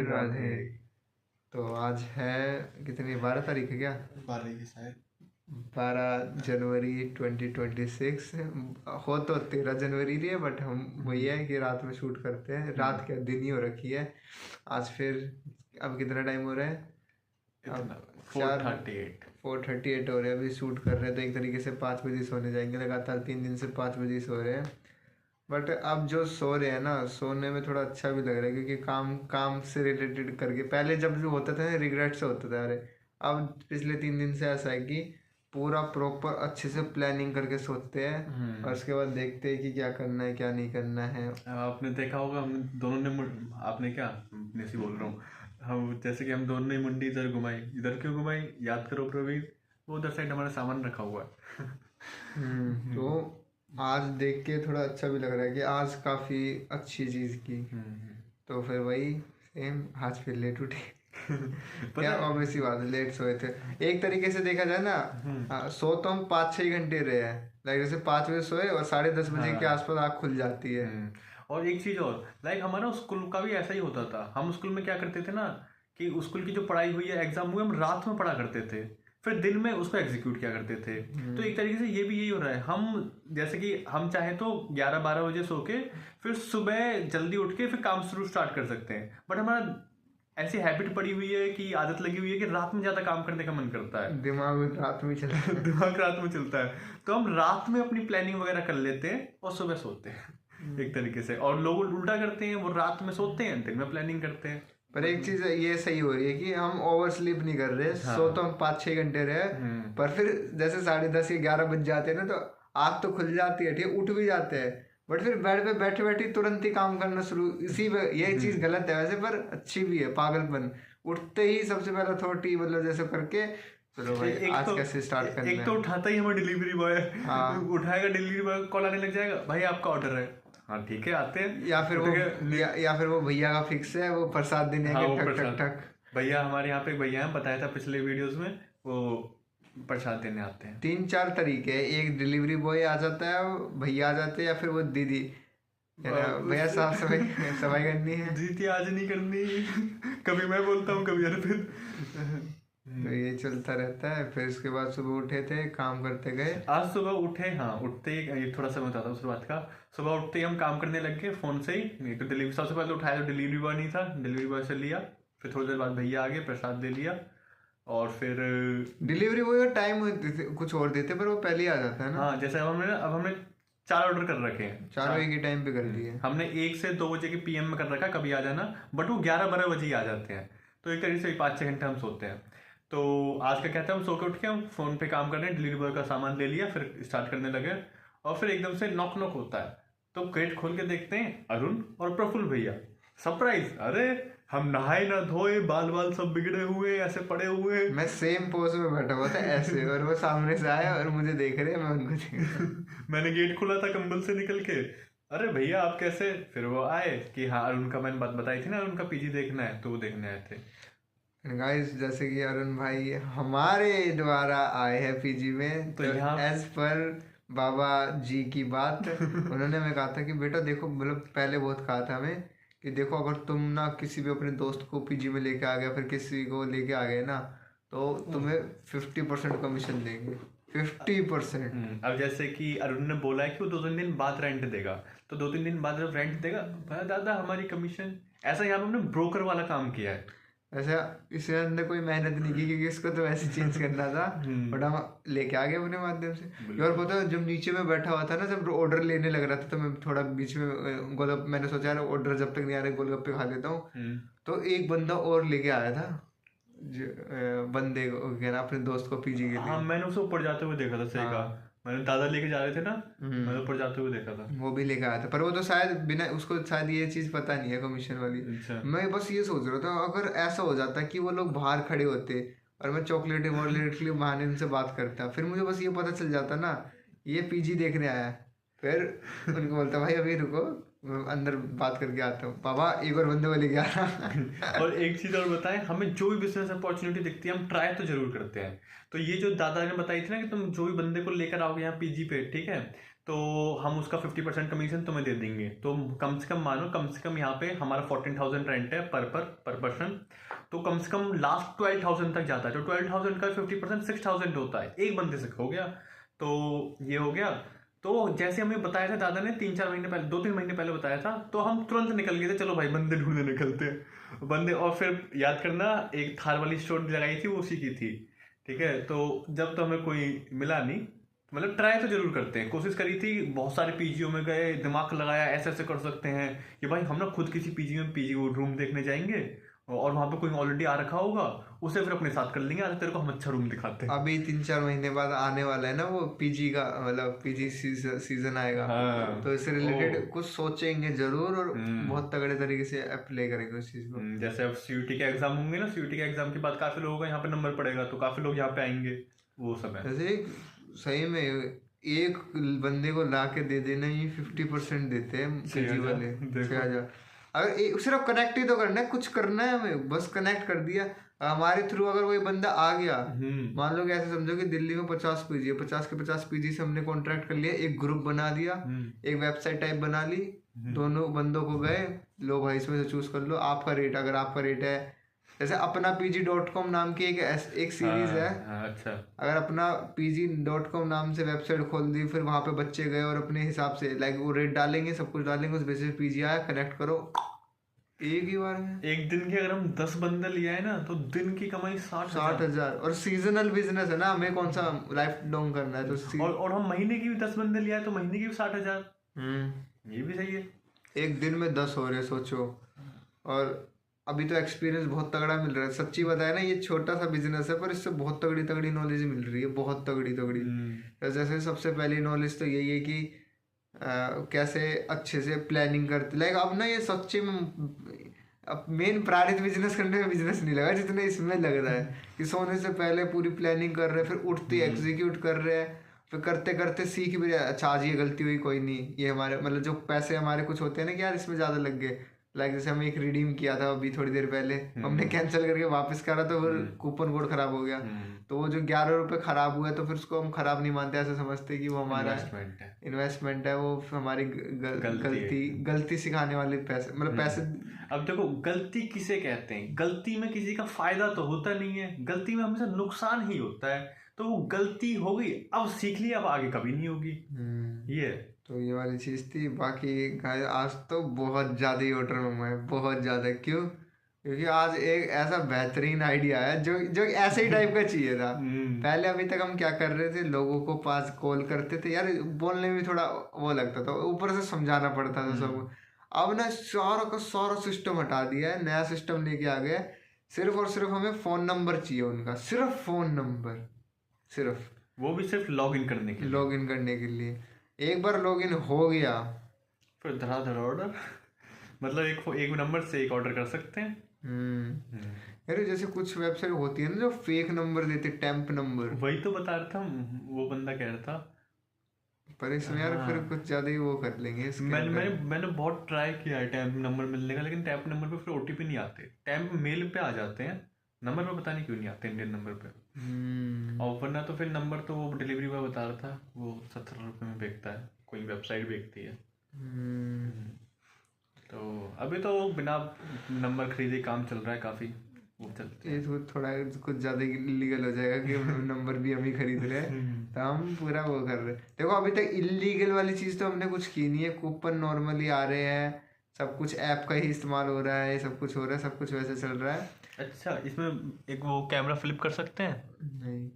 राधे। तो आज है कितनी 12 तारीख है क्या? 12 की शायद 12 जनवरी 2026। हो तो 13 जनवरी रही है, बट हम वही है कि रात में शूट करते हैं। रात क्या दिन ही हो रखी है आज। फिर अब कितना टाइम हो रहा है? अब 4:38 हो रहे हैं। अभी शूट कर रहे हैं तो एक तरीके से 5 बजे सोने जाएंगे। लगातार 3 दिन से 5 बजे सो रहे हैं। बट अब जो सो रहे हैं ना, सोने में थोड़ा अच्छा भी लग रहा है, क्योंकि काम काम से रिलेटेड करके पहले जब जो होता था ना, रिग्रेट से होता था। अरे अब पिछले 3 दिन से ऐसा है कि पूरा प्रॉपर अच्छे से प्लानिंग करके सोचते हैं और उसके बाद देखते हैं कि क्या करना है क्या नहीं करना है। आपने देखा होगा हम दोनों ने आपने क्या अपने से बोल रहा हूँ हम, जैसे कि हम दोनों ने मुंडी इधर घुमाई, इधर क्यों घुमाई याद करो प्रवीण, वो उधर साइड हमारा सामान रखा हुआ है। तो आज देख के थोड़ा अच्छा भी लग रहा है कि आज काफ़ी अच्छी चीज़ की। तो फिर वही सेम आज फिर लेट उठे। क्या ऑब्वियस सी बात है, लेट सोए थे। एक तरीके से देखा जाए ना, सो तो हम 5-6 घंटे रहे हैं। लाइक जैसे 5 बजे सोए और 10:30 बजे के आसपास आँख खुल जाती है। और एक चीज और, लाइक हमारा स्कूल का भी ऐसा ही होता था। हम स्कूल में क्या करते थे ना, कि स्कूल की जो पढ़ाई हुई है, एग्जाम हुए, हम रात में पढ़ा करते थे, फिर दिन में उसको एग्जीक्यूट किया करते थे। तो एक तरीके से ये भी यही हो रहा है। हम जैसे कि हम चाहे तो 11-12 बजे सो के फिर सुबह जल्दी उठ के फिर काम शुरू स्टार्ट कर सकते हैं, बट हमारा ऐसी हैबिट पड़ी हुई है कि आदत लगी हुई है कि रात में ज्यादा काम करने का मन करता है। दिमाग रात में चलता है। दिमाग रात में चलता है, तो हम रात में अपनी प्लानिंग वगैरह कर लेते हैं और सुबह सोते हैं एक तरीके से। और लोग उल्टा करते हैं, वो रात में सोते हैं, दिन में प्लानिंग करते हैं। पर एक चीज ये सही हो रही है कि हम ओवर स्लीप नहीं कर रहे। सो तो हम 5-6 घंटे रहे, पर फिर जैसे 10:30 या 11 बज जाते हैं ना, तो आँख तो खुल जाती है, ठीक, उठ भी जाते हैं, बट फिर बेड पे बैठे बैठे तुरंत ही काम करना शुरू। इसी ये चीज गलत है वैसे, पर अच्छी भी है। पागलपन, उठते ही सबसे पहले थोड़ी मतलब जैसे करके चलो भाई आज कैसे स्टार्ट करना है। एक तो उठाता ही हमारा डिलीवरी बॉय उठाएगा, डिलीवरी बॉय कॉल आने लग जाएगा, भाई आपका ऑर्डर है, हाँ ठीक है आते हैं। या फिर वो या फिर वो भैया का फिक्स है, वो प्रसाद देने के ठक ठक ठक। भैया हमारे यहाँ पे एक भैया है, बताया था पिछले वीडियोस में, वो प्रसाद देने आते हैं। 3-4 तरीके, एक डिलीवरी बॉय आ जाता है, भैया आ जाते हैं, या फिर वो दीदी, भैया साफ सफाई करनी है, दीदी आज नहीं करनी। कभी मैं बोलता हूँ, कभी अर्पित। तो ये चलता रहता है। फिर उसके बाद सुबह उठे थे, काम करते गए। आज सुबह उठे, हाँ उठते ही थोड़ा सा बताता हूँ उस बात का। सुबह उठते ही हम काम करने लग गए फोन से ही। नहीं तो डिलीवरी सबसे पहले उठाया तो डिलीवरी बॉय नहीं था, डिलीवरी बॉय से लिया, फिर थोड़ी देर बाद भैया आ गए, प्रसाद दे लिया, और फिर डिलीवरी बॉय टाइम कुछ और देते, पर वो पहले ही आ जाता है ना। हाँ, जैसे अब हमने 4 ऑर्डर कर रखे हैं, 4 एक ही टाइम पे कर दिए। हमने 1 से 2 बजे के PM में कर रखा, कभी आ जाना, बट वो 11-12 बजे ही आ जाते हैं। तो एक तरीके से 5-6 घंटे हम सोते हैं। तो आज का कहते हैं हम सो के उठ के हम फोन पे काम कर रहे हैं, डिलीवरी बॉय का सामान ले लिया, फिर स्टार्ट करने लगे, और फिर एकदम से नॉक नॉक होता है। तो गेट खोल के देखते हैं अरुण और प्रफुल्ल भैया। सरप्राइज, अरे हम नहाए ना धोए, बाल बाल सब बिगड़े हुए ऐसे पड़े हुए, मैं सेम पोज में बैठा हुआ था ऐसे, और वो सामने से आया और मुझे देख रहे हैं, मैं उनको देख मैंने गेट खोला था कंबल से निकल के, अरे भैया आप कैसे। फिर वो आए कि हाँ अरुण का मैंने बात बताई थी ना, अरुण का PG देखना है, तो वो देखने आए थे। गाइस जैसे कि अरुण भाई हमारे द्वारा आए हैं PG में, तो एज पर बाबा जी की बात उन्होंने हमें कहा था कि बेटा देखो, मतलब पहले बहुत कहा था हमें कि देखो अगर तुम ना किसी भी अपने दोस्त को PG में लेके आ गया, फिर किसी को लेके आ गए ना, तो तुम्हें 50% कमीशन देंगे, 50%। अब जैसे कि अरुण ने बोला है कि वो 2-3 दिन बाद रेंट देगा, तो 2-3 दिन बाद जब रेंट देगा, दादा हमारी कमीशन। ऐसा यहाँ पे हमने ब्रोकर वाला काम किया है। ऐसा इसने अंदर कोई मेहनत नहीं की, क्योंकि इसको तो वैसे चेंज करना था, बट हम लेके आ गए अपने माध्यम से। और पता जब नीचे में बैठा हुआ था ना, जब ऑर्डर लेने लग रहा था, तो मैं थोड़ा बीच में गोलगप्पे, मैंने सोचा यार ऑर्डर जब तक नहीं आ रहे गोलगप्पे खा लेता हूँ। तो एक बंदा और लेके आया था, बंदे को अपने दोस्त को PG के लिए। हाँ मैंने उसे ऊपर जाते हुए देखा था, सही कहा, मैंने दादा लेके जा रहे थे ना, मैंने ऊपर जाते हुए देखा था, वो भी लेके आया था, पर वो तो शायद बिना उसको शायद ये चीज पता नहीं है कमीशन वाली। मैं बस ये सोच रहा था अगर ऐसा हो जाता कि वो लोग बाहर खड़े होते और मैं चॉकलेट के लिए बहाने उनसे बात करता, फिर मुझे बस ये पता चल जाता ना ये PG देखने आया है, फिर उनको बोलता भाई अभी रुको अंदर बात करके आता हूँ, पापा एक और बंदे को लेके आ रहा। और एक चीज और बताएं, हमें जो भी बिजनेस अपॉर्चुनिटी दिखती है हम ट्राई तो जरूर करते हैं। तो ये जो दादा ने बताई थी ना कि तुम जो भी बंदे को लेकर आओगे यहाँ PG पे, ठीक है, तो हम उसका 50% कमीशन तुम्हें दे देंगे। तो कम से कम मानो, कम से कम यहाँ पे हमारा 14,000 रेंट है पर पर्सन, तो कम से कम लास्ट 12,000 तक जाता है। तो 12,000 का 50% 6,000 होता है, एक बंदे से हो गया। तो ये हो गया। तो जैसे हमें बताया था दादा ने 3-4 महीने पहले, 2-3 महीने पहले बताया था, तो हम तुरंत निकल गए थे, चलो भाई बंदे ढूंढने निकलते हैं बंदे। और फिर याद करना, एक थार वाली स्टोर लगाई थी, वो उसी की थी, ठीक है। तो जब तो हमें कोई मिला नहीं, मतलब ट्राई तो जरूर करते हैं, कोशिश करी थी, बहुत सारे पीजीओ में गए, दिमाग लगाया ऐसे ऐसे कर सकते हैं कि भाई हम ना खुद किसी पीजी में पीजी रूम देखने जाएंगे, और वहां पे कोई ऑलरेडी आ रखा होगा, उसे फिर अपने साथ कर लेंगे, आज तेरे को हम अच्छा रूम दिखाते हैं। अभी 3-4 महीने बाद आने वाला है ना वो पीजी का, मतलब पीजी सीजन आएगा। हाँ, तो इससे रिलेटेड कुछ सोचेंगे जरूर, और बहुत तगड़े तरीके से अप्लाई करेंगे उस चीज को। जैसे अब सीयूटी के एग्जाम होंगे ना, सीयूटी के एग्जाम के बाद काफी लोगों का यहाँ पे नंबर पड़ेगा, तो काफी लोग यहाँ पे आएंगे, वो सब है। जैसे सही में एक बंदे को ला के दे देना, ये 50% देते हैं पीजी वाले, 6,000। अगर सिर्फ कनेक्ट ही तो करना है, कुछ करना है हमें, बस कनेक्ट कर दिया हमारे थ्रू। अगर कोई बंदा आ गया, मान लो कि ऐसे समझो कि दिल्ली में 50 पीजी है, 50 के 50 पीजी से हमने कॉन्ट्रैक्ट कर लिया, एक ग्रुप बना दिया, एक वेबसाइट टाइप बना ली, दोनों बंदों को गए, लो भाई इसमें से चूज कर लो आपका रेट। अगर आपका रेट है, जैसे अपना pg.com नाम की एक सीरीज है। अच्छा, अगर अपना pg.com नाम से वेबसाइट खोल दी, फिर वहां पे बच्चे गए और अपने हिसाब से लाइक वो रेट डालेंगे, सब कुछ डालेंगे, उस बेसिस पे पीजी आया, कनेक्ट करो एक ही बार में। एक दिन के अगर हम 10 बंदे लिया है ना, तो दिन की कमाई 60,000। और सीजनल बिजनेस है ना, हमें कौन सा लाइफ लॉन्ग करना है, तो और हम महीने की भी 10 बंदे लिया है, तो महीने की भी 60,000। ये भी सही है। एक दिन में 10 हो रहे, सोचो। और अभी तो एक्सपीरियंस बहुत तगड़ा मिल रहा है, सच्ची बताया ना, ये छोटा सा बिजनेस है पर इससे बहुत तगड़ी तगड़ी नॉलेज मिल रही है, बहुत तगड़ी तगड़ी। जैसे सबसे पहली नॉलेज तो यही है कि कैसे अच्छे से प्लानिंग करते, लाइक अब ना ये सच्ची में अब मेन प्रायोरिटी बिजनेस करने में बिजनेस नहीं लगा जितने इसमें लग रहा है, कि सोने से पहले पूरी प्लानिंग कर रहे हैं, फिर उठते एग्जीक्यूट कर रहे हैं, फिर करते करते सीख भी रहे, अच्छा आज ये गलती हुई, कोई नहीं, ये हमारे मतलब जो पैसे हमारे कुछ होते हैं ना कि यार इसमें ज़्यादा लग गए, लाइक जैसे हम एक रिडीम किया था अभी थोड़ी देर पहले, हमने कैंसिल करके वापस करा तो फिर कूपन कोड खराब हो गया, तो वो जो 11 रुपये खराब हुआ, तो फिर उसको हम खराब नहीं मानते, ऐसे समझते कि वो हमारा इन्वेस्टमेंट है, वो हमारी गलती सिखाने वाले पैसे, मतलब पैसे। अब देखो गलती किसे कहते हैं, गलती में किसी का फायदा तो होता नहीं है, गलती में हमेशा नुकसान ही होता है। तो वो गलती हो गई, अब सीख लिया, अब आगे कभी नहीं होगी। ये तो ये वाली चीज़ थी। बाकी आज तो बहुत ज़्यादा ही ऑर्डर मंगवाए, बहुत ज़्यादा। क्यों? क्योंकि आज एक ऐसा बेहतरीन आइडिया है जो ऐसे ही टाइप का चाहिए था। पहले अभी तक हम क्या कर रहे थे, लोगों को पास कॉल करते थे, यार बोलने में थोड़ा वो लगता था, ऊपर से समझाना पड़ता था सब। अब ना सारा का सारा सिस्टम हटा दिया है, नया सिस्टम लेके आ गया। सिर्फ और सिर्फ हमें फ़ोन नंबर चाहिए उनका, सिर्फ फ़ोन नंबर, सिर्फ वो भी सिर्फ लॉगिन करने के लिए। एक बार लॉगिन हो गया, फिर धड़ाधड़ ऑर्डर, मतलब एक नंबर से एक ऑर्डर कर सकते हैं। अरे जैसे कुछ वेबसाइट होती है ना जो फेक नंबर देते, टेम्प नंबर, वही तो बता रहा था, वो बंदा कह रहा था। पर इसमें यार फिर कुछ ज्यादा ही वो कर लेंगे। मैंने बहुत ट्राई किया है टैम्प नंबर मिलने का, लेकिन टैम्प नंबर पे फिर ओटीपी नहीं आते, टैम्प मेल पे आ जाते हैं, नंबर पे पता नहीं क्यों नहीं आते, इंडियन नंबर पे। और वरना तो फिर नंबर तो वो डिलीवरी बॉय बता रहा था, वो 17 रुपये में बेचता है, कोई वेबसाइट बेचती है। तो अभी तो बिना नंबर खरीदे काम चल रहा है काफ़ी, वो चलते ये तो थोड़ा कुछ ज़्यादा इलीगल हो जाएगा कि नंबर भी हम ही खरीद रहे हैं, तो हम पूरा वो कर रहे हैं। देखो अभी तक इलीगल वाली चीज़ तो हमने कुछ की नहीं है, कूपन नॉर्मली आ रहे हैं, सब कुछ ऐप का ही इस्तेमाल हो रहा है, सब कुछ हो रहा है, सब कुछ वैसे चल रहा है। अच्छा, इसमें एक वो कैमरा फ्लिप कर सकते हैं?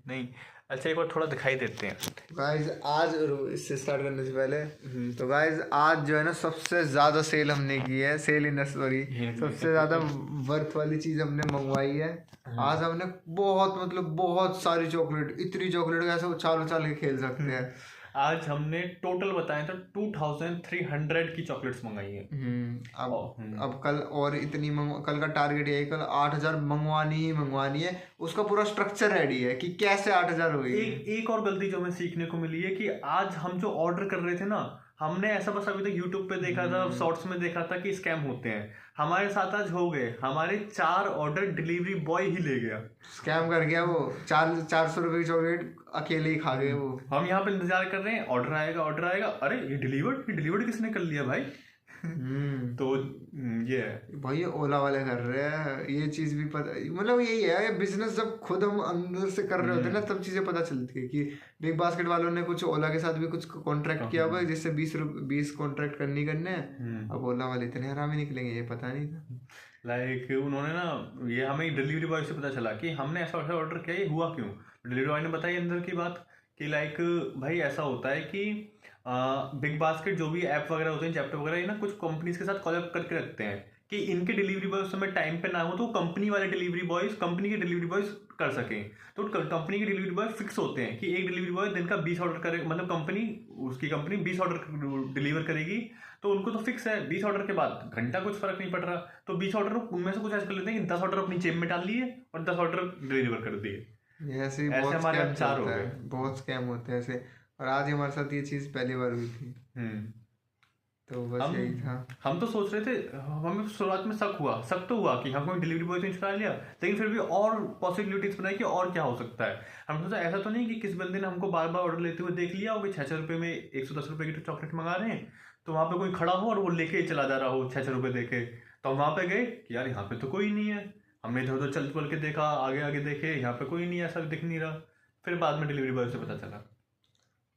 नहीं। अच्छा, एक बार थोड़ा दिखाई देते हैं गाइज। आज इससे स्टार्ट करने से पहले तो गाइज आज जो है ना सबसे ज़्यादा सेल हमने की है, सबसे ज़्यादा वर्थ वाली चीज़ हमने मंगवाई है। आज हमने बहुत सारी चॉकलेट, इतनी चॉकलेट कैसे उछाल के खेल सकते हैं। आज हमने टोटल बताया तो 2300 की चॉकलेट्स मंगाई है। अब कल और इतनी कल का टारगेट है, कल 8,000 मंगवानी है। उसका पूरा स्ट्रक्चर रेडी है कि कैसे 8,000 हुई। एक और गलती जो हमें सीखने को मिली है कि आज हम जो ऑर्डर कर रहे थे ना, हमने ऐसा बस अभी तक यूट्यूब पे देखा था, शॉर्ट्स में देखा था कि स्कैम होते हैं। हमारे साथ आज हो गए, हमारे 4 ऑर्डर डिलीवरी बॉय ही ले गया, स्कैम कर गया वो। 400 रुपए की चॉकलेट अकेले ही खा गए वो। हम यहाँ पे इंतजार कर रहे हैं, ऑर्डर आएगा, अरे ये डिलीवर्ड किसने कर लिया भाई। तो ये है भाई, ये ओला वाले कर रहे हैं ये चीज भी पता, मतलब यही है, ये बिजनेस जब खुद हम अंदर से कर रहे होते हैं ना तब चीजें पता चलती है कि बिग बास्केट वालों ने कुछ ओला के साथ भी कुछ कॉन्ट्रैक्ट किया हुआ है जिससे 20 कॉन्ट्रैक्ट करने हैं। अब ओला वाले इतने हरामी निकलेंगे ये पता नहीं था। लाइक उन्होंने ना, ये हमें डिलीवरी बॉय से पता चला कि हमने ऐसा ऑर्डर किया, ये हुआ क्यों। डिलीवरी बॉय ने बताई अंदर की बात कि लाइक भाई ऐसा होता है कि बिग बास्केट जो भी ऐप वगैरह होते हैं, चैप्टर वगैरह, ये ना कुछ कंपनीज के साथ कोलैब करके रखते हैं कि इनके डिलीवरी बॉय उस समय टाइम पे ना हो तो कंपनी के डिलीवरी बॉयज कर सकें। तो कंपनी के डिलीवरी बॉय फिक्स होते हैं कि एक डिलीवरी बॉय दिन का 20 ऑर्डर करे, मतलब उसकी कंपनी 20 ऑर्डर डिलीवर करेगी, तो उनको तो फिक्स है 20 ऑर्डर के बाद घंटा कुछ फर्क नहीं पड़ रहा, तो 20 ऑर्डर उनमें से कुछ ऐसा कर लेते हैं कि 10 ऑर्डर अपनी जेब में डाल लिए और 10 ऑर्डर डिलीवर कर दिए। ऐसे हमारे 4 हो गए, बहुत स्कैम होते हैं ऐसे। और आज हमारे साथ ये चीज पहली बार हुई थी। तो बस यही था। हम तो सोच रहे थे, हमें शुरुआत में शक तो हुआ कि हम कोई डिलीवरी बॉय से चुरा लिया, लेकिन फिर भी और पॉसिबिलिटीज बनाई कि और क्या हो सकता है। हम सोचा ऐसा तो नहीं कि किस बंदे ने हमको बार बार ऑर्डर लेते हुए देख लिया हो कि 600 रुपये में 110 रुपये की चॉकलेट मंगा रहे हैं, तो वहाँ पे कोई खड़ा हो और वो लेके चला जा रहा हो 600 रुपये देके। तो हम वहाँ पे गए कि यार यहाँ पे तो कोई नहीं है, हमने इधर उधर चल के देखा, आगे देखे, यहाँ पे कोई नहीं है, ऐसा दिख नहीं रहा। फिर बाद में डिलीवरी बॉय से पता चला।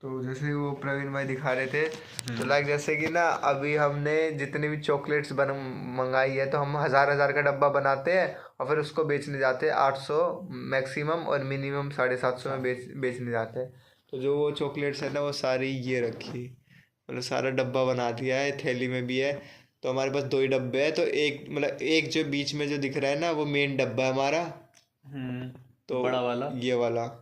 तो जैसे वो प्रवीण भाई दिखा रहे थे, तो लाइक जैसे कि ना अभी हमने जितनी भी चॉकलेट्स मंगाई है तो हम 1000 का डब्बा बनाते हैं और फिर उसको बेचने जाते हैं 800 मैक्सिमम और मिनिमम 750 में बेचने जाते हैं। तो जो वो चॉकलेट्स है ना वो सारी ये रखी, मतलब सारा डब्बा बना दिया है, थैली में भी है। तो हमारे पास 2 ही डब्बे हैं, तो एक जो बीच में जो दिख रहा है ना वो मेन डब्बा है हमारा, तो बड़ा वाला ये वाला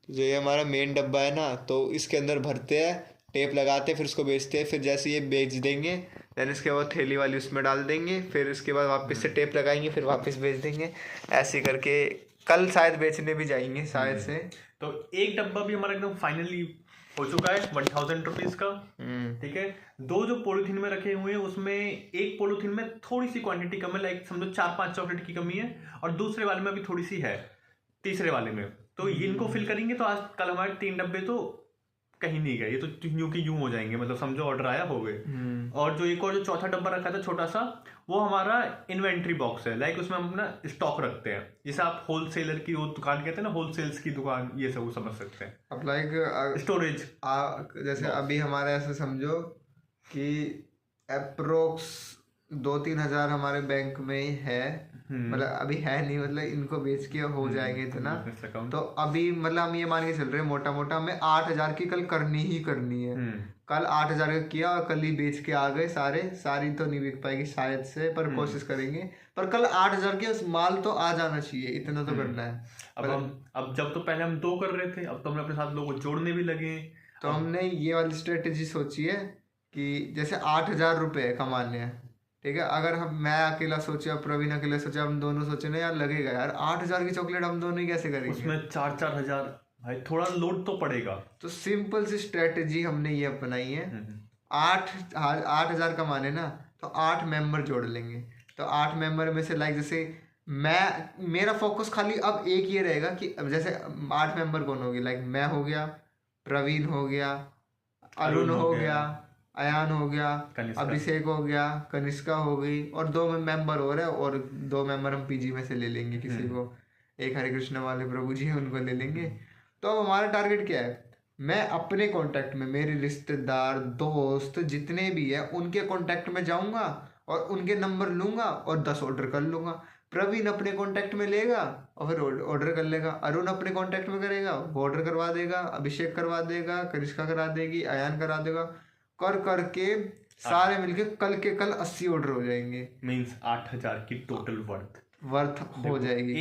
जो ये हमारा मेन डब्बा है ना, तो इसके अंदर भरते हैं, टेप लगाते हैं, फिर उसको बेचते हैं। फिर जैसे ये बेच देंगे देन इसके बाद थैली वाली उसमें डाल देंगे, फिर इसके बाद वापस से टेप लगाएंगे, फिर वापस बेच देंगे। ऐसे करके कल शायद बेचने भी जाएंगे शायद से। तो एक डब्बा भी हमारा एकदम फाइनली हो चुका है 1000 रुपीज का। ठीक है, 2 जो पॉलिथीन में रखे हुए हैं उसमें एक पॉलिथीन में थोड़ी सी क्वांटिटी कम है, लाइक समझो 4-5 चॉकलेट की कमी है, और दूसरे वाले में भी थोड़ी सी है, तीसरे वाले में। तो इनको फिल करेंगे तो आज कल हमारे 3 डब्बे तो कहीं नहीं गए, ये तो यूं की यूं हो जाएंगे, मतलब समझो ऑर्डर आया हो गए। और जो एक और जो चौथा डब्बा रखा था छोटा सा, वो हमारा इन्वेंट्री बॉक्स है, लाइक उसमें हम अपना स्टॉक रखते हैं, जैसे आप होलसेलर की वो दुकान कहते हैं ना, होलसेल्स की दुकान, ये सब वो समझ सकते हैं। अब लाइक स्टोरेज जैसे अभी हमारे ऐसे समझो कि अप्रोक्स 2-3 हजार हमारे बैंक में है, मतलब अभी है नहीं, मतलब इनको बेच के हो जाएंगे इतना। तो अभी मतलब हम ये मान के चल रहे हैं मोटा मोटा हमें 8000 की कल करनी ही करनी है। कल 8000 का किया और कल ही बेच के आ गए सारी तो नहीं बिक पाएगी शायद से, पर कोशिश करेंगे। पर कल 8000 के उस माल तो आ जाना चाहिए, इतना तो करना है। अब जब तो पहले हम 2 कर रहे थे, अब तो हम अपने साथ लोगों को जोड़ने भी लगे। तो हमने ये वाली स्ट्रेटेजी सोची है कि जैसे 8000 रुपये कमाने हैं, ठीक है। अगर मैं अकेला सोचा, प्रवीण अकेला सोचा, हम दोनों सोचे ना यार लगेगा यार 8000 की चॉकलेट हम दोनों ही कैसे करेंगे, उसमें 4-4 हजार, भाई थोड़ा लोड तो पड़ेगा। तो सिंपल सी स्ट्रेटेजी हमने ये अपनाई है। 8000 कमाने ना, तो 8 मेंबर जोड़ लेंगे। तो 8 मेंबर में से लाइक जैसे मेरा फोकस खाली अब एक ये रहेगा कि अब जैसे 8 मेंबर कौन होगी, लाइक मैं हो गया, प्रवीण हो गया, अरुण हो गया, अयान हो गया, अभिषेक हो गया, कनिष्का हो गई, और 2 मेंबर हो रहे हैं, और 2 मेंबर हम पीजी में से ले लेंगे किसी को, एक हरे कृष्ण वाले प्रभु जी उनको ले लेंगे। तो अब हमारा टारगेट क्या है, मैं अपने कांटेक्ट में मेरे रिश्तेदार दोस्त जितने भी है उनके कांटेक्ट में जाऊंगा और उनके नंबर लूंगा और 10 ऑर्डर कर लूंगा। प्रवीण अपने कांटेक्ट में लेगा और फिर ऑर्डर कर लेगा, अरुण अपने कांटेक्ट में करेगा वो ऑर्डर करवा देगा, अभिषेक करवा देगा, कनिष्का करा देगी, अयान करा देगा, कर करके सारे मिलके कल के कल 80 ऑर्डर हो जाएंगे। मींस 8000 की टोटल वर्थ हो जाएगी।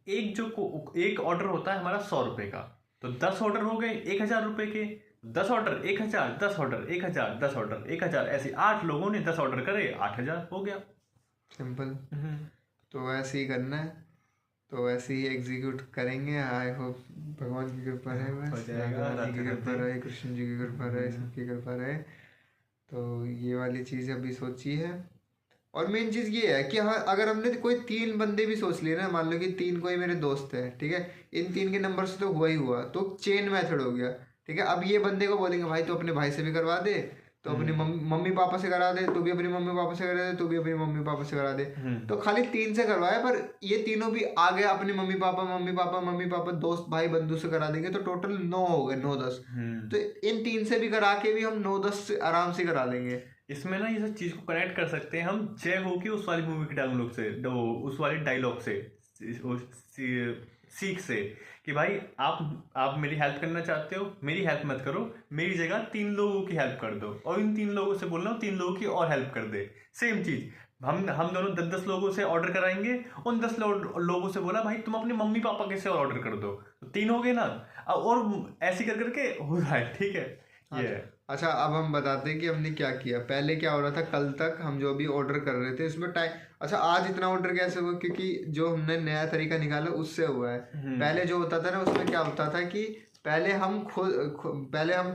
एक ऑर्डर होता है हमारा 100 रुपए का, तो 10 ऑर्डर हो गए 1000 रुपए के, 10 ऑर्डर 1000, 10 ऑर्डर 1000, 10 ऑर्डर 1000, ऐसे 8 लोगों ने 10 ऑर्डर करे, 8000 हो गया, सिंपल। तो ऐसे ही करना है, तो ऐसे ही एग्जीक्यूट करेंगे। आई होप भगवान की कृपा है, बस भगवान की कृपा रहे, कृष्ण जी की कृपा रहे, सबकी कृपा रहे। तो ये वाली चीज़ अभी सोची है। और मेन चीज़ ये है कि हाँ, अगर हमने कोई 3 बंदे भी सोच लिए ना, मान लो कि 3 कोई मेरे दोस्त है, ठीक है, इन 3 के नंबर से तो हुआ ही हुआ, तो चेन मेथड हो गया, ठीक है। अब ये बंदे को बोलेंगे भाई तो अपने भाई से भी करवा दे, तो अपनी मम्मी पापा से करा दे, तू भी अपनी मम्मी पापा से करा दे, तू भी अपनी मम्मी पापा से करा दे। तो खाली 3 से करवाए, पर ये तीनों भी आगे अपने मम्मी पापा दोस्त भाई बंधु से करा देंगे, तो टोटल 9 हो गए, 9-10। तो इन 3 से भी करा के भी हम 9-10 से आराम से करा देंगे। इसमें ना ये सब चीज को कनेक्ट कर सकते हैं हम जय हो की उस वाली मूवी के डायलॉग से, उस वाली डायलॉग से, सीख से, कि भाई आप मेरी हेल्प करना चाहते हो, मेरी हेल्प मत करो, मेरी जगह 3 लोगों की हेल्प कर दो, और इन 3 लोगों से बोलना 3 लोगों की और हेल्प कर दे। सेम चीज हम दोनों 10-10 लोगों से ऑर्डर कराएंगे, उन 10 लोगों से बोला भाई तुम अपने मम्मी पापा के से और ऑर्डर कर दो, तो 3 हो गए ना, और ऐसे कर करके हो रहा है, ठीक है। ये अच्छा, अब हम बताते हैं कि हमने क्या किया। पहले क्या हो रहा था, कल तक हम जो भी ऑर्डर कर रहे थे उसमें टाइम, अच्छा आज इतना ऑर्डर कैसे हुआ, क्योंकि जो हमने नया तरीका निकाला उससे हुआ है। पहले जो होता था ना, उसमें क्या होता था कि पहले हम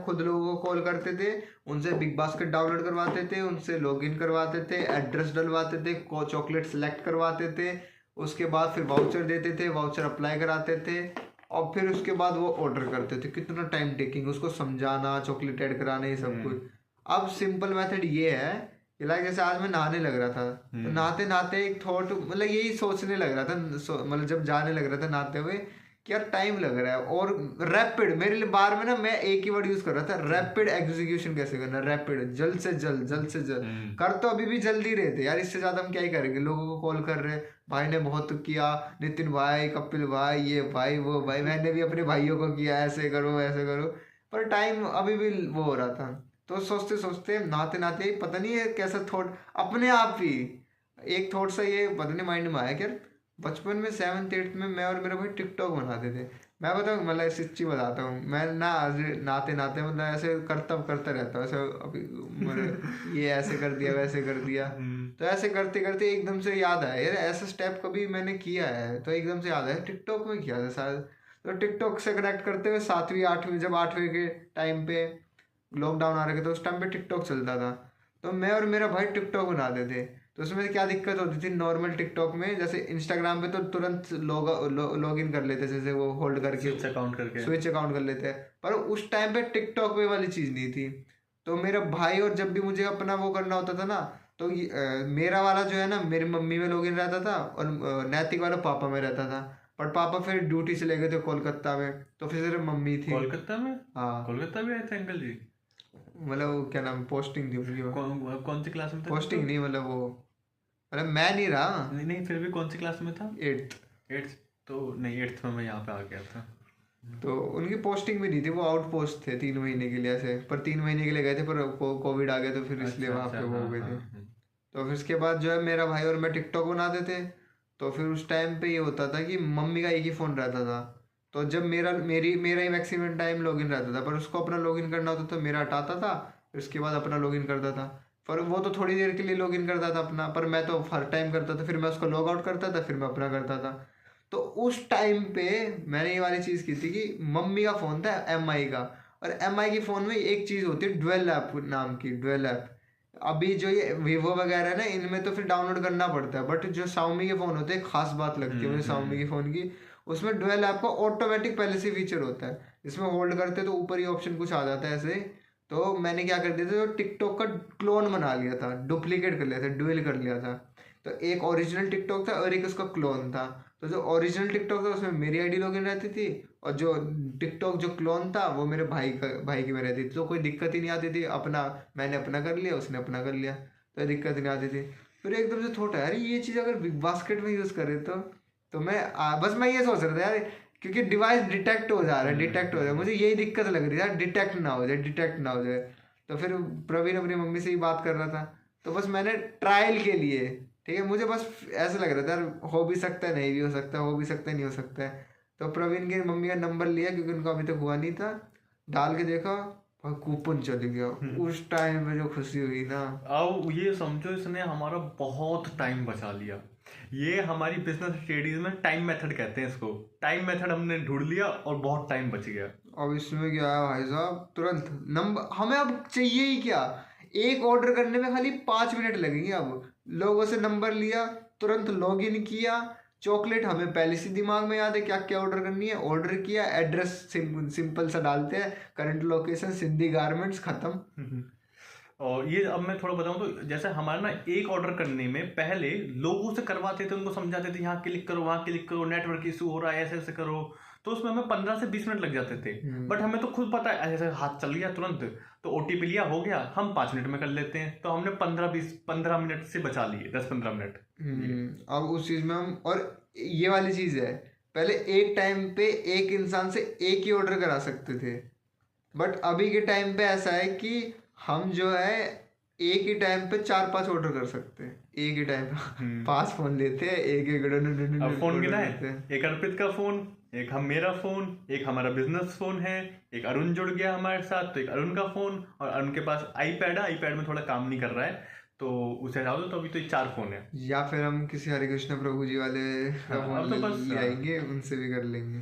खुद लोगों को कॉल करते थे, उनसे बिग बास्केट डाउनलोड करवाते थे, उनसे लॉगिन करवाते थे, एड्रेस डलवाते थे, चॉकलेट सेलेक्ट करवाते थे, उसके बाद फिर वाउचर देते थे, वाउचर अप्लाई कराते थे, और फिर उसके बाद वो ऑर्डर करते थे। कितना टाइम टेकिंग, उसको समझाना, चॉकलेट ऐड कराना, ये सब कुछ। अब सिंपल मेथड ये है कि लाइक जैसे आज मैं नहाने लग रहा था, तो नहाते नहाते एक थॉट, मतलब यही सोचने लग रहा था, मतलब जब जाने लग रहा था नहाते हुए कि यार टाइम लग रहा है, और रैपिड मेरे लिए बार में ना, मैं एक ही वर्ड यूज कर रहा था, रैपिड एग्जीक्यूशन कैसे करना, रैपिड, जल्द से जल्द कर, तो अभी भी जल्दी रहे थे यार, इससे ज्यादा हम क्या ही करेंगे। लोगों को कॉल कर रहे, भाई ने बहुत किया, नितिन भाई, कपिल भाई, ये भाई वो भाई, मैंने भी अपने भाइयों को किया, ऐसे करो वैसे करो, पर टाइम अभी भी वो हो रहा था। तो सोचते सोचते नहाते नहाते पता नहीं है कैसा थॉट अपने आप ही, एक थॉट सा ये पता नहीं माइंड में आया कि बचपन में 7th-8th में मैं और मेरा भाई टिकटॉक बनाते थे। मैं बताऊँ, मतलब सच्ची बताता हूँ, मैं ना नहाते नहाते मतलब ऐसे करता रहता हूँ, ऐसे अभी मतलब ये ऐसे कर दिया वैसे कर दिया, तो ऐसे करते करते एकदम से याद आया यार ऐसा स्टेप कभी मैंने किया है, तो एकदम से याद आया टिकटॉक में किया था शायद। तो टिकटॉक से कनेक्ट करते हुए 7वीं 8वीं, जब 8वीं के टाइम पे लॉकडाउन आ रखे थे, उस टाइम पे टिकटॉक चलता था, तो मैं और मेरा भाई टिकटॉक बनाते थे। तो उसमें क्या दिक्कत होती थी, नॉर्मल टिकटॉक में जैसे इंस्टाग्राम पे तो तुरंत लॉग इन कर लेते, जैसे वो होल्ड करके स्विच अकाउंट कर लेते हैं, पर उस टाइम पे टिकटॉक पे वाली चीज़ नहीं थी। तो मेरा भाई, और जब भी मुझे अपना वो करना होता था ना, तो मेरा वाला जो है ना, मेरी मम्मी में लॉग इन रहता था, और नैतिक वाला पापा में रहता था। पर पापा फिर ड्यूटी से ले गए थे कोलकाता में, तो फिर सिर्फ मम्मी थी कोलकाता में। हाँ, कोलकाता भी आए थे अंकल जी, मतलब क्या नाम, पोस्टिंग थी उनकी। कौन सी क्लास में था? पोस्टिंग नहीं, मतलब वो, मतलब मैं नहीं रहा। नहीं फिर भी कौन सी क्लास में था? 8th। तो नहीं 8th में मैं यहाँ पे आ गया था। तो उनकी पोस्टिंग भी नहीं थी, वो आउट पोस्ट थे 3 महीने के लिए ऐसे, पर 3 महीने के लिए गए थे, पर कोविड आ गया, तो फिर इसलिए वहाँ पे वो हो गए थे। तो फिर उसके बाद जो है मेरा भाई और मैं टिकटॉक बनाते थे। तो फिर उस टाइम पे ये होता था कि मम्मी का एक ही फ़ोन रहता था, तो जब मेरा ही मैक्सिमम टाइम लॉगिन रहता था, पर उसको अपना लॉगिन करना होता तो मेरा हटाता था, फिर उसके बाद अपना लॉगिन करता था। पर वो तो थोड़ी देर के लिए लॉगिन करता था अपना, पर मैं तो हर टाइम करता था, फिर मैं उसको लॉग आउट करता था, फिर मैं अपना करता था। तो उस टाइम पे मैंने ये वाली चीज़ की थी कि मम्मी का फ़ोन था MI का, और MI के फ़ोन में एक चीज़ होती है ड्वेल ऐप नाम की, ड्वेल ऐप। अभी जो ये वीवो वगैरह है ना, इनमें तो फिर डाउनलोड करना पड़ता है, बट जो Xiaomi के फ़ोन होते हैं, खास बात लगती है मुझे Xiaomi के फ़ोन की, उसमें ड्वेल ऐप का ऑटोमेटिक पहले से फीचर होता है, इसमें होल्ड करते तो ऊपर ही ऑप्शन कुछ आ जाता है ऐसे। तो मैंने क्या कर दिया था, तो टिकटॉक का क्लोन बना लिया था, डुप्लीकेट कर लिया था, ड्यूल कर लिया था। तो एक ओरिजिनल टिकटॉक था और एक उसका क्लोन था। तो जो ओरिजिनल टिकटॉक था उसमें मेरी आईडी लॉगिन रहती थी, और जो टिकटॉक जो क्लोन था वो मेरे भाई की में रहती थी। तो कोई दिक्कत ही नहीं आती थी, अपना मैंने अपना कर लिया, उसने अपना कर लिया, तो दिक्कत नहीं आती थी। फिर एकदम से थोड़ा यार ये चीज़ अगर बिग बास्केट में यूज़ करे तो मैं बस मैं ये सोच रहा था यार, क्योंकि डिवाइस डिटेक्ट हो जा रहा है, मुझे यही दिक्कत लग रही है यार, डिटेक्ट ना हो जाए। तो फिर प्रवीण अपनी मम्मी से ही बात कर रहा था, तो बस मैंने ट्रायल के लिए, ठीक है, मुझे बस ऐसा लग रहा था यार हो भी सकता है, नहीं भी हो सकता, हो भी सकता है, नहीं हो सकता है। तो प्रवीण की मम्मी का नंबर लिया, क्योंकि उनको अभी तक हुआ नहीं था, डाल के देखा और कूपन चल गया। उस टाइम में जो खुशी हुई ना, अब ये समझो इसने हमारा बहुत टाइम बचा लिया। ये हमारी बिजनेस स्टडीज में टाइम मेथड कहते हैं इसको, टाइम मेथड हमने ढूंढ लिया और बहुत टाइम बच गया। अब इसमें क्या है भाई साहब, तुरंत नंबर हमें अब चाहिए ही क्या, एक ऑर्डर करने में खाली 5 मिनट लगेंगे। अब लोगों से नंबर लिया, तुरंत लॉगिन किया, चॉकलेट हमें पहले से दिमाग में याद है क्या क्या ऑर्डर करनी है, ऑर्डर किया, एड्रेस सिंपल सा डालते हैं, करंट लोकेशन सिंधी गारमेंट्स, खत्म। और ये अब मैं थोड़ा बताऊं तो जैसे हमारा ना एक ऑर्डर करने में पहले लोगों से करवाते थे, उनको समझाते थे यहाँ क्लिक करो वहाँ क्लिक करो, नेटवर्क इशू हो रहा है ऐसे ऐसे करो, तो उसमें हमें 15 से 20 मिनट लग जाते थे। बट हमें तो खुद पता है ऐसे हाथ चल गया तुरंत, तो ओटीपी लिया हो गया, हम 5 मिनट में कर लेते हैं, तो हमने 15 मिनट से बचा लिए, 10-15 मिनट। अब उस चीज में हम, और ये वाली चीज है, पहले एक टाइम पे एक इंसान से एक ही ऑर्डर करा सकते थे, बट अभी के टाइम पे ऐसा है कि हम जो है एक ही टाइम पे 4-5 ऑर्डर कर सकते हैं, एक ही टाइम पे 5 फोन लेते हैं, एक अब फोन गिना है, एक अर्पित का फोन, एक मेरा फोन, एक हमारा बिजनेस फोन है, एक अरुण जुड़ गया हमारे साथ तो एक अरुण का फोन, और अरुण के पास आईपैड है, आईपैड में थोड़ा काम नहीं कर रहा है तो उसे हटा दो, तो अभी तो 4 फोन है। या फिर हम किसी हरे कृष्ण प्रभु जी वाले फोन तो ले आएंगे, उनसे भी कर लेंगे।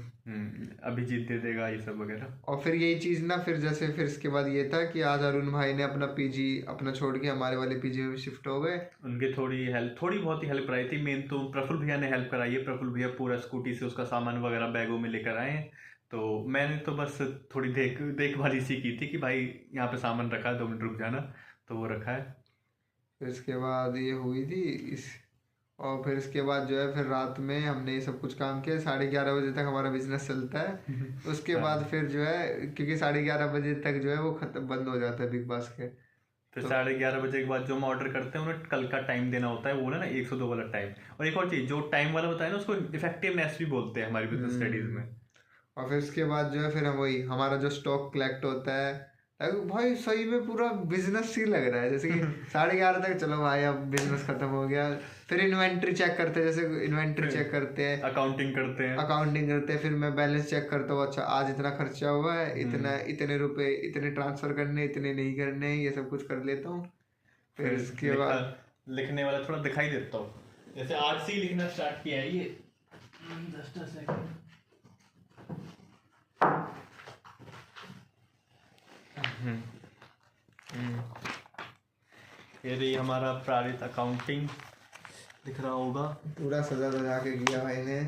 अभिजीत दे देगा ये सब वगैरह। और फिर यही चीज ना, फिर जैसे फिर इसके बाद ये था कि आज अरुण भाई ने अपना पीजी अपना छोड़ के हमारे वाले पीजी में शिफ्ट हो गए। उनके थोड़ी बहुत ही हेल्प कराई थी, मेन तो प्रफुल्ल भैया ने हेल्प कराई है। प्रफुल्ल भैया पूरा स्कूटी से उसका सामान वगैरह बैगों में लेकर आए हैं, तो मैंने तो बस थोड़ी देखभाल इसी की थी कि भाई यहाँ पे सामान रखा है, 2 मिनट रुक जाना, तो वो रखा है। फिर इसके बाद ये हुई थी और फिर इसके बाद जो है फिर रात में हमने ये सब कुछ काम किया, 11:30 बजे तक हमारा बिजनेस चलता है। उसके बाद फिर जो है, क्योंकि 11:30 बजे तक जो है वो खत्म बंद हो जाता है बिग बास्केट। फिर 11:30 बजे के बाद जो हम ऑर्डर करते हैं उन्हें कल का टाइम देना होता है, वो ना 102 वाला टाइम। और एक और चीज, जो टाइम वाला बताया ना उसको इफेक्टिवनेस भी बोलते हैं हमारी बिजनेस स्टडीज में। और फिर उसके बाद जो है फिर हम वही हमारा जो स्टॉक कलेक्ट होता है, भाई सही में पूरा बिजनेस ही लग रहा है, जैसे कि 11:30 तक चलो भाई अब बिजनेस खत्म हो गया। फिर इन्वेंट्री चेक करते हैं, जैसे इन्वेंट्री चेक करते हैं, अकाउंटिंग करते हैं, फिर मैं बैलेंस चेक करता हूँ, अच्छा आज इतना खर्चा हुआ है, इतने रुपए इतने ट्रांसफर करने, इतने नहीं करने, ये सब कुछ कर लेता हूँ। फिर इसके बाद लिखने वाला थोड़ा दिखाई देता हूँ, जैसे आज से लिखना स्टार्ट किया है ये, 10 सेकंड। ये रही हमारा प्रारित अकाउंटिंग, दिख रहा होगा, पूरा सजा के किया भाई ने,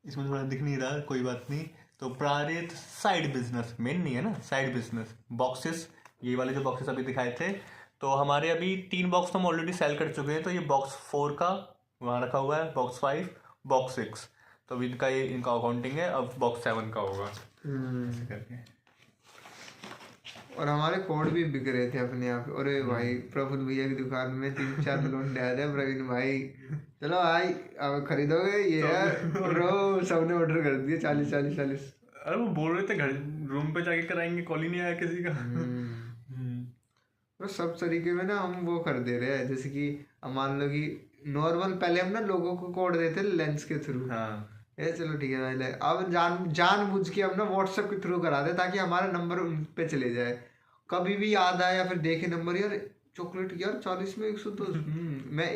इसमें थोड़ा दिख नहीं रहा, कोई बात नहीं। तो प्रारित साइड बिजनेस, मेन नहीं है ना, साइड बिजनेस बॉक्सेस, ये वाले जो बॉक्सेस अभी दिखाए थे, तो हमारे अभी 3 बॉक्स तो हम ऑलरेडी सेल कर चुके हैं। तो ये बॉक्स 4 का वहाँ रखा हुआ है, बॉक्स 5, बॉक्स 6, तो अभी इनका ये इनका अकाउंटिंग है। अब बॉक्स 7 का होगा। और हमारे कोड भी बिक रहे थे अपने आप। अरे भाई प्रफुल्ल भैया की दुकान में 3-4 लोग आ रहे, प्रवीण भाई चलो भाई अब खरीदोगे ये है, सबने ऑर्डर कर दिए 40। अरे वो बोल रहे थे घर रूम पे जाके कराएंगे, कॉल ही नहीं आया किसी का। तो सब तरीके में ना हम वो कर दे रहे हैं, जैसे कि मान लो कि नॉर्मल पहले हम ना लोगों को कोड देते लेंस के थ्रू, ये चलो ठीक है भाई, अब जानबूझ के हम ना व्हाट्सएप के थ्रू करा दे ताकि हमारा नंबर उन पे चले जाए। कभी भी याद आया फिर देखे नंबर, यार चॉकलेट यार 40 में 110, मैं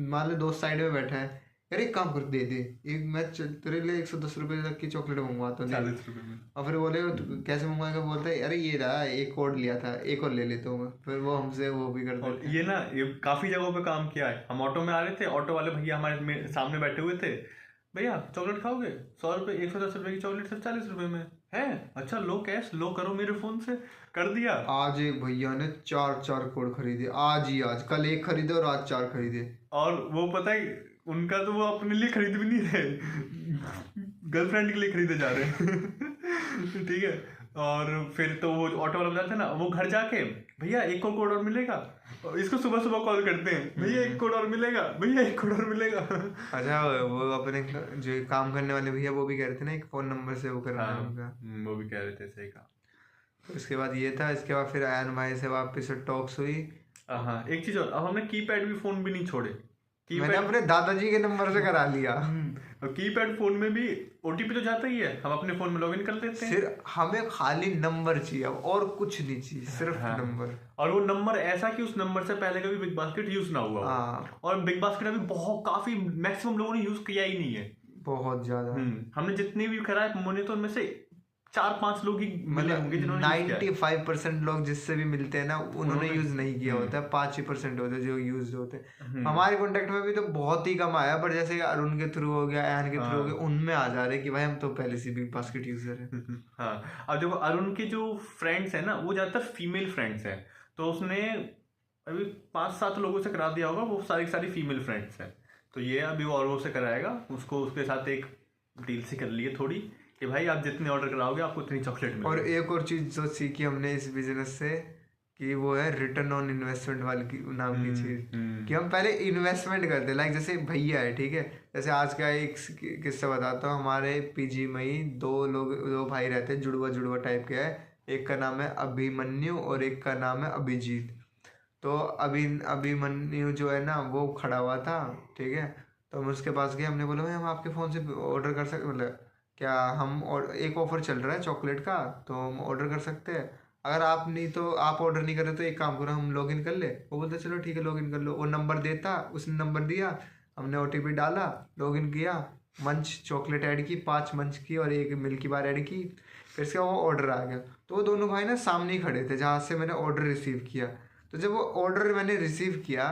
मान लो दोस्त साइड में बैठा है, यार एक काम कर दे एक मैं तेरे लिए 110 रुपये तक की चॉकलेट मंगवाता हूँ 40 रुपये में। और फिर बोले कैसे मंगवाएगा, बोलता है अरे ये रहा एक कोड लिया था, एक और ले लेता हूँ मैं, फिर वो हमसे वो भी करते हैं। ये ना ये काफ़ी जगहों पे काम किया है। हम ऑटो में आ रहे थे, ऑटो वाले भैया हमारे सामने बैठे हुए थे, भैया चॉकलेट खाओगे, 100 रुपये 110 रुपये की चॉकलेट सिर्फ 40 रुपये में है, अच्छा लो कैश लो, करो मेरे फोन से, कर दिया। आज एक भैया ने 4 कोड खरीदे, आज कल 1 खरीदे और आज 4 खरीदे। और वो पता है उनका तो वो अपने लिए खरीद भी नहीं रहे, गर्लफ्रेंड के लिए खरीदे जा रहे। ठीक है। और फिर तो वो ऑटो वाला बताते ना, वो घर जाके भैया 1 कोड और मिलेगा, इसको सुबह सुबह कॉल करते हैं, भैया 1 कोड और मिलेगा, भैया 1 कोड और मिलेगा। अच्छा वो अपने जो काम करने वाले भैया वो भी कह रहे थे ना एक फोन नंबर से वो करना है उनका, वो भी कह रहे थे, सही कहा। तो इसके बाद ये था, इसके बाद फिर आयन भाई से वापस से टॉक्स हुई। हाँ एक चीज और, अब हमने कीपैड भी फोन भी नहीं छोड़े, मैंने अपने दादाजी के नंबर से करा लिया। और कीपैड फोन में भी ओटीपी तो जाता ही है, हम अपने फोन में लॉगिन कर लेते हैं, सिर्फ हमें खाली नंबर चाहिए और कुछ नहीं चाहिए, सिर्फ नंबर। और वो नंबर ऐसा कि उस नंबर से पहले कभी बिग बास्केट यूज ना हुआ हो। और बिग बास्केट अभी बहुत काफी मैक्सिमम लोगों ने यूज किया ही नहीं है, बहुत ज्यादा। हमने जितनी भी कराए हमने तो उनमें से 4-5 लोग ही मिले होंगे जिन्होंने 95% लोग जिससे भी मिलते हैं ना उन्होंने यूज नहीं किया होता है, 5% होते हैं जो यूज होते हैं। हमारे कॉन्टेक्ट में भी तो बहुत ही कम आया, पर जैसे अरुण के थ्रू हो गया, अयान के थ्रू हो गया, उनमें आ जा रहे कि भाई हम तो पहले से बिग बास्केट यूजर है। हाँ, अब देखो अरुण के जो फ्रेंड्स है ना वो ज्यादातर फीमेल फ्रेंड्स है, तो उसने अभी 5-7 लोगों से करा दिया होगा, वो सारी फीमेल फ्रेंड्स हैं। तो ये अभी वो और वो से कराएगा, उसको उसके साथ एक डील सी कर ली है थोड़ी कि भाई आप जितने ऑर्डर कराओगे आपको उतनी चॉकलेट मिलेगी। और एक और चीज जो सीखी हमने इस बिजनेस से कि वो है रिटर्न ऑन इन्वेस्टमेंट वाली नाम की चीज, कि हम पहले इन्वेस्टमेंट करते हैं। लाइक जैसे भैया है, ठीक है, जैसे आज का एक किस्सा बताता हूँ। हमारे पीजी में ही दो भाई रहते हैं, जुड़वा टाइप के है। एक का नाम है अभिमन्यु और एक का नाम है अभिजीत। तो अभिमन्यु जो है ना वो खड़ा हुआ था, ठीक है, तो हम उसके पास गए, हमने बोला भाई हम आपके फ़ोन से ऑर्डर कर सकते, मतलब क्या हम, और एक ऑफर चल रहा है चॉकलेट का तो हम ऑर्डर कर सकते हैं, अगर आप नहीं तो आप ऑर्डर नहीं कर रहे तो एक काम करो हम लॉगिन कर ले। वो बोलते चलो ठीक है लॉगिन कर लो। वो नंबर देता, उसने नंबर दिया, हमने OTP डाला, लॉगिन किया, मंच चॉकलेट ऐड की, 5 मंच की और 1 मिल्की बार ऐड की, फिर इसका वो ऑर्डर आ गया। तो वो दोनों भाई ना सामने ही खड़े थे जहाँ से मैंने ऑर्डर रिसीव किया। तो जब वो ऑर्डर मैंने रिसीव किया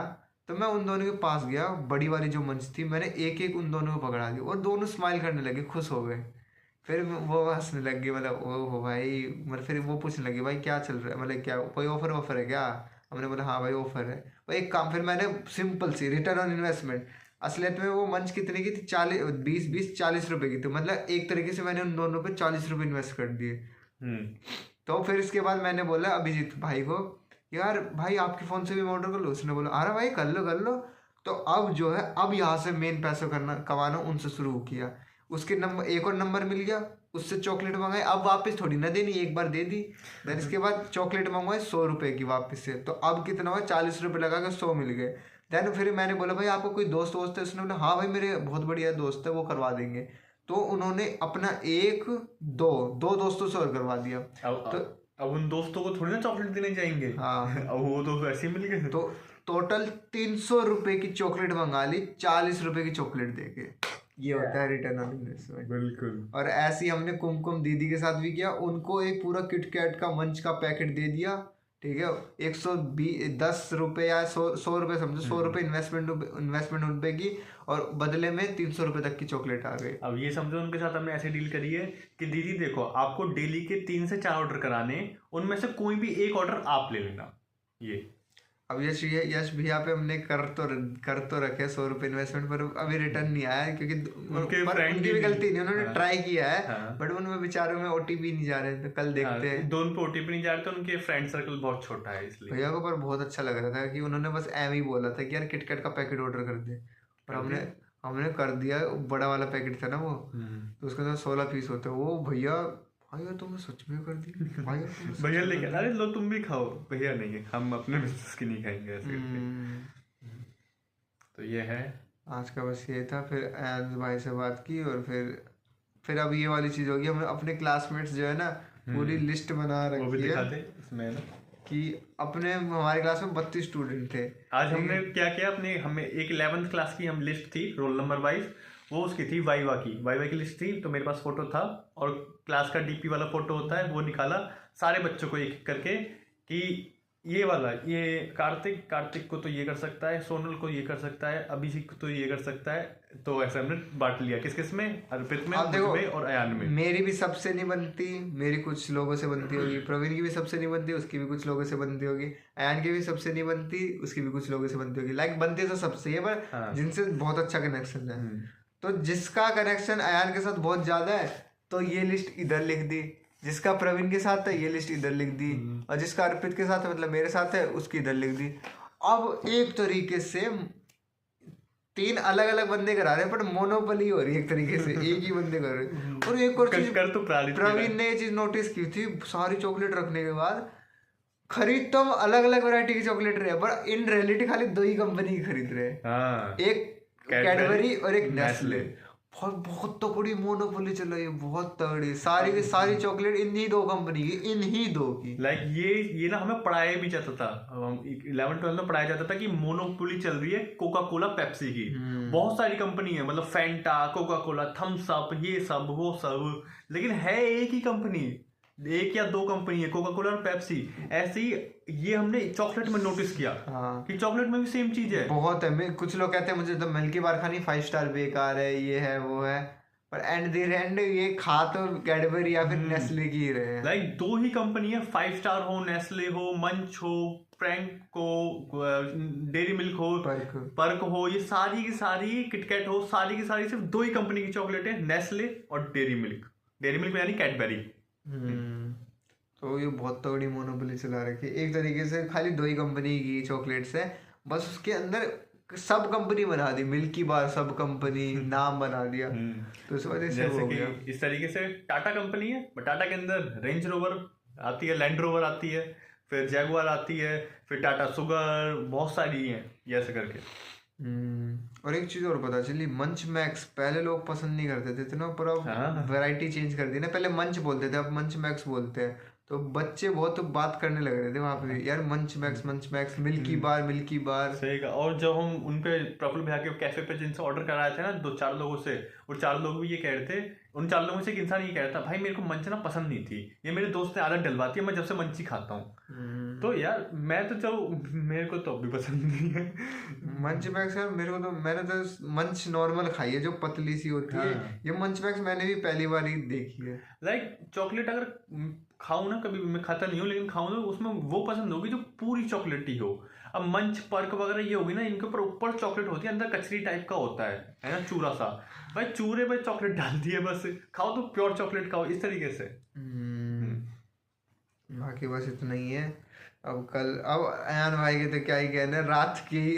तो मैं उन दोनों के पास गया, बड़ी वाली जो मंच थी, मैंने एक उन दोनों को पकड़ा दिया और दोनों स्माइल करने लगे, खुश हो गए। फिर वो हंसने लग गए, मतलब ओ भाई, मतलब फिर वो पूछने लगे भाई क्या चल रहा है, मतलब क्या कोई ऑफर है क्या। हमने बोला हाँ भाई ऑफर है। भाई एक काम, फिर मैंने सिंपल सी रिटर्न ऑन इन्वेस्टमेंट, असलियत में वो मंच कितने की थी, 40 रुपए की थी, मतलब एक तरीके से मैंने उन दोनों पे 40 रुपये इन्वेस्ट कर दिए। तो फिर इसके बाद मैंने बोला अभिजीत भाई को, यार भाई आपके फ़ोन से भी मैं ऑर्डर कर लो। उसने बोला अरे भाई कर लो। तो अब जो है, अब यहाँ से मेन पैसा कमाना उनसे शुरू किया। उसके नंबर, एक और नंबर मिल गया, उससे चॉकलेट मंगाई। अब वापस थोड़ी ना देनी, एक बार दे दी। देन इसके बाद चॉकलेट मंगवाई 100 रुपये की वापस से। तो अब कितना हुआ, 40 रुपये लगा के 100 मिल गए। देन फिर मैंने बोला भाई आपको कोई दोस्त वोस्त है। उसने बोला हाँ भाई मेरे बहुत बढ़िया दोस्त है, वो करवा देंगे। तो उन्होंने अपना दो दोस्तों से और करवा दिया। तो अब उन दोस्तों को थोड़ी ना चॉकलेट देने जाएंगे। हाँ अब वो तो ऐसे ही मिल गए। तो टोटल 300 रुपये की चॉकलेट मंगा ली 40 रुपये की चॉकलेट देके। ये होता है रिटर्न ऑन इन्वेस्टमेंट। बिल्कुल। और ऐसे ही हमने कुमकुम दीदी के साथ भी किया। उनको एक पूरा किटकैट का मंच का पैकेट दे दिया, ठीक है, 110 रुपये या 100 रुपये समझो, 100 रुपये इन्वेस्टमेंट उन पे की, और बदले में 300 रुपये तक की चॉकलेट आ गई। अब ये समझो उनके साथ हमने ऐसे डील करी है कि दीदी देखो आपको डेली के 3 से 4 ऑर्डर कराने, उनमें से कोई भी एक ऑर्डर आप ले लेना। ये अब यश भैया पे हमने कर तो रखे 100 रुपये इन्वेस्टमेंट, पर अभी रिटर्न नहीं आया, क्योंकि उनकी भी गलती नहीं, उन्होंने ट्राई किया है, बट उनमें बेचारों में OTP नहीं जा रहे। तो कल देखते हैं। दोनों पे OTP नहीं जा रहे, तो उनके फ्रेंड सर्कल बहुत छोटा है इसलिए। भैया को पर बहुत अच्छा लग रहा था कि उन्होंने बस एम ही बोला था कि यार किटकैट का पैकेट ऑर्डर कर दे, और हमने कर दिया। बड़ा वाला पैकेट था ना वो, तो उसके अंदर 16 पीस होते हैं। वो भैया तुमने सच में कर दी भैया लेके अरे लो तुम भी खाओ। भैया नहीं, हम अपने बिजनेस की नहीं खाएंगे ऐसे। तो ये है आज का, बस ये था। फिर अयान भाई से बात की, और फिर अब ये वाली चीज़ होगी, हमने अपने क्लासमेट्स जो है ना पूरी लिस्ट बना रखी है इसमें कि हमारे क्लास में 32 स्टूडेंट थे। आज हमने क्या किया, हमें एक 11th क्लास की हम लिस्ट थी रोल नंबर वाइज, वो उसकी थी वाइवा की लिस्ट थी। तो मेरे पास फोटो था, और क्लास का DP वाला फोटो होता है, वो निकाला सारे बच्चों को एक करके कि ये वाला, ये कार्तिक को तो ये कर सकता है, सोनल को ये कर सकता है, अभिषेक को तो ये कर सकता है। तो ऐसे हमने बांट लिया किस में, अर्पित में, मुझमें और अयान में। मेरी भी सबसे नहीं बनती, मेरी कुछ लोगों से बनती होगी, प्रवीण की भी सबसे नहीं बनती, उसकी भी कुछ लोगों से बनती होगी, अयान की भी सबसे नहीं बनती, उसकी भी कुछ लोगों से बनती होगी। लाइक बनती तो सबसे है, पर जिनसे बहुत अच्छा कनेक्शन है। तो जिसका कनेक्शन अयान के साथ बहुत ज्यादा है तो ये लिस्ट इधर लिख दी, जिसका प्रवीण के साथ है ये लिस्ट इधर लिख दी, और जिसका अर्पित के साथ है मतलब मेरे साथ है उसकी इधर लिख दी। अब एक तरीके से 3 अलग अलग बंदे करा रहे हैं, बट मोनोपोली हो रही है एक तरीके से, एक ही बंदे कर रहे हैं। और एक और चीज प्रवीण ने ये चीज नोटिस की थी, सारी चॉकलेट रखने के बाद खरीद तो हम अलग अलग वैरायटी की चॉकलेट रहे हैं, पर इन रियलिटी खाली 2 ही कंपनी की खरीद रहे हैं, एक कैडबरी और एक नेस्ले। बहुत बहुत तगड़ी मोनोपोली चल रही है, बहुत तगड़ी। सारी की सारी चॉकलेट इन्हीं दो कंपनी की, इन्हीं दो की। लाइक ये ना हमें पढ़ाया भी जाता था, 11th-12 में पढ़ाया जाता था कि मोनोपोली चल रही है कोका कोला पेप्सी की। बहुत सारी कंपनी है, मतलब Fanta, Coca Cola, Thums Up, ये सब वो सब, लेकिन है एक ही कंपनी, एक या दो कंपनी है, कोका कोला और पेप्सी। ऐसे ही ये हमने चॉकलेट में नोटिस किया कि चॉकलेट में भी सेम चीज है। बहुत है। कुछ लोग कहते हैं मुझे तो मिल्की बार खानी, 5 स्टार बेकार है, ये है वो है, पर एंड द एंड ये खा तो कैडबरी या फिर नेस्ले की ही रहे हैं। लाइक दो ही कंपनी है, 5 स्टार हो, नेस्ले हो, मंच हो, फ्रैंक हो, डेयरी मिल्क हो, पर्क हो, ये सारी की सारी, किटकैट हो, सारी की सारी सिर्फ दो ही कंपनी की चॉकलेट है, नेस्ले और डेयरी मिल्क। डेयरी मिल्क यानी कैडबरी। तो ये बहुत तगड़ी मोनोपोली चला रखी है एक तरीके से। खाली दो ही कंपनी की चॉकलेट्स है, बस उसके अंदर सब कंपनी बना दी, मिल्की बार सब कंपनी नाम बना दिया। तो इस वजह से हो गया। इस तरीके से टाटा कंपनी है, टाटा के अंदर रेंज रोवर आती है, लैंड रोवर आती है, फिर जैगुआर आती है, फिर टाटा शुगर, बहुत सारी है ये ऐसे करके। और एक चीज और पता चली, मंच मैक्स पहले लोग पसंद नहीं करते थे ना, पर अब वैरायटी चेंज कर दी ना। पहले मंच बोलते थे, अब मंच मैक्स बोलते हैं, तो बच्चे बहुत बात करने लग रहे थे वहां पे, यार मंच मैक्स, मिल्की बार। सही का। और जब हम उनपे प्रफुल्ल भैया के कैफे पे जिनसे ऑर्डर कराए थे ना 2-4 लोगों से, और 4 लोग भी ये कह रहे थे, उन 4 लोगों से एक इंसान ये कह रहा था, भाई मेरे को मंच ना पसंद नहीं थी, ये मेरे दोस्त ने आदत डलवाती है, मैं जब से मंच ही खाता हूँ। तो यार मैं तो चलो, मेरे को तो अभी पसंद नहीं है मंच मैक्स। यार मेरे को तो, मैंने तो मंच नॉर्मल खाई है जो पतली सी होती है, ये मंच मैक्स मैंने भी पहली बार ही देखी है। लाइक चॉकलेट अगर खाऊं ना, कभी मैं खाता नहीं हूँ, लेकिन खाऊं ना, उसमें वो पसंद होगी जो पूरी चॉकलेटी हो। अब मंच, पर्क वगैरह ये होगी ना, इनके ऊपर चॉकलेट होती है, अंदर कचरी टाइप का होता है ना, चूरा सा। भाई चूरे पे चॉकलेट डाल दी है, बस खाओ तो प्योर चॉकलेट खाओ, इस तरीके से। बाकी बस इतना ही है। अब अयान भाई के तो क्या ही कहना,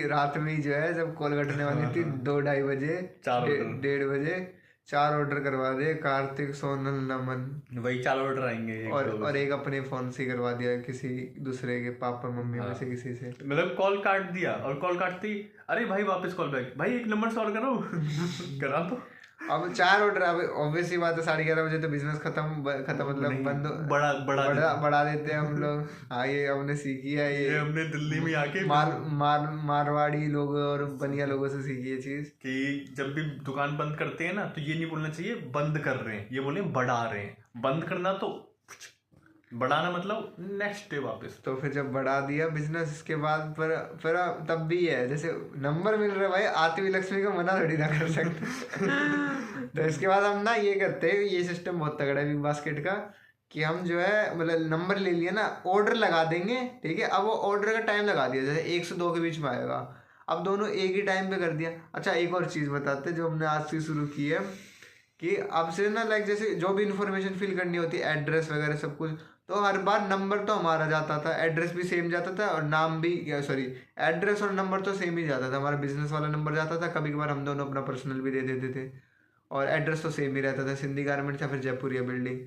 रात में ही जो है, जब कॉल कटने वाली थी 2-2:30 बजे, 1:30 बजे 4 ऑर्डर करवा दे, कार्तिक, सोनल, नमन, वही 4 ऑर्डर आएंगे। और एक अपने फोन से करवा दिया, किसी दूसरे के पापा मम्मी में से किसी से, मतलब कॉल काट दिया, और कॉल काटती, अरे भाई वापस कॉल बैक, भाई एक नंबर से और करो करा तो। अब 4 ऑर्डर, अब ऑब्वियस सी बात है, 11:30 बजे तो बिजनेस खत्म मतलब बंद, बढ़ा देते हैं हम लोग। हाँ, ये हमने सीखी है, ये हमने दिल्ली में आके मारवाड़ी लोगों और बनिया लोगों से सीखी है चीज, कि जब भी दुकान बंद करते हैं ना, तो ये नहीं बोलना चाहिए बंद कर रहे हैं, ये बोले बढ़ा रहे हैं। बंद करना तो बढ़ाना मतलब नेक्स्ट डे वापस। तो फिर जब बढ़ा दिया बिजनेस, इसके बाद फिर तब भी है, जैसे नंबर मिल रहा है भाई, आती हुई लक्ष्मी को मना थोड़ी ना कर सकते तो इसके बाद हम ना ये करते हैं, ये सिस्टम बहुत तगड़ा है बिग बास्केट का, कि हम जो है मतलब नंबर ले लिया ना, ऑर्डर लगा देंगे, ठीक है। अब वो ऑर्डर का टाइम लगा दिया, जैसे 1 से 2 के बीच में आएगा, अब दोनों एक ही टाइम पे कर दिया। अच्छा, एक और चीज़ बताते जो हमने आज से शुरू की है, कि अब से ना लाइक जैसे जो भी इंफॉर्मेशन फिल करनी होती है, एड्रेस वगैरह सब कुछ, तो हर बार नंबर तो हमारा जाता था, एड्रेस भी सेम जाता था, और नाम भी, एड्रेस और नंबर तो सेम ही जाता था। हमारा बिजनेस वाला नंबर जाता था, कभी कभार हम दोनों अपना पर्सनल भी दे देते थे, और एड्रेस तो सेम ही रहता था, सिंधी गारमेंट्स या फिर जयपुरिया बिल्डिंग।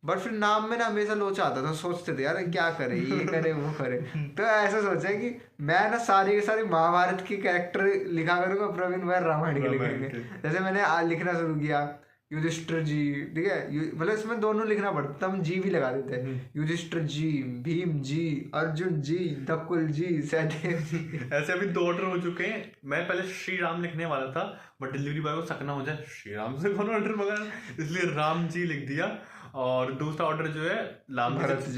बट फिर नाम में ना हमेशा लोचा आता था, सोचते थे यार क्या करे, ये करे वो करे तो ऐसा सोचा कि मैं ना सारी की सारी महाभारत की कैरेक्टर लिखा करूँगा, प्रवीण भाई रामायण के लिखेंगे। जैसे मैंने लिखना शुरू किया युधिष्ठिर जी, ठीक है, मतलब इसमें दोनों लिखना पड़ता, हम जी भी लगा देते हैं, युधिष्ठिर जी, भीम जी, अर्जुन जी, नकुल जी, सहदेव जी। ऐसे अभी 2 ऑर्डर हो चुके हैं। मैं पहले श्री राम लिखने वाला था, बट डिलीवरी बॉय को सकना हो जाए श्री राम से कौन ऑर्डर मंगाया, इसलिए राम जी लिख दिया। और दूसरा ऑर्डर जो है भरत जी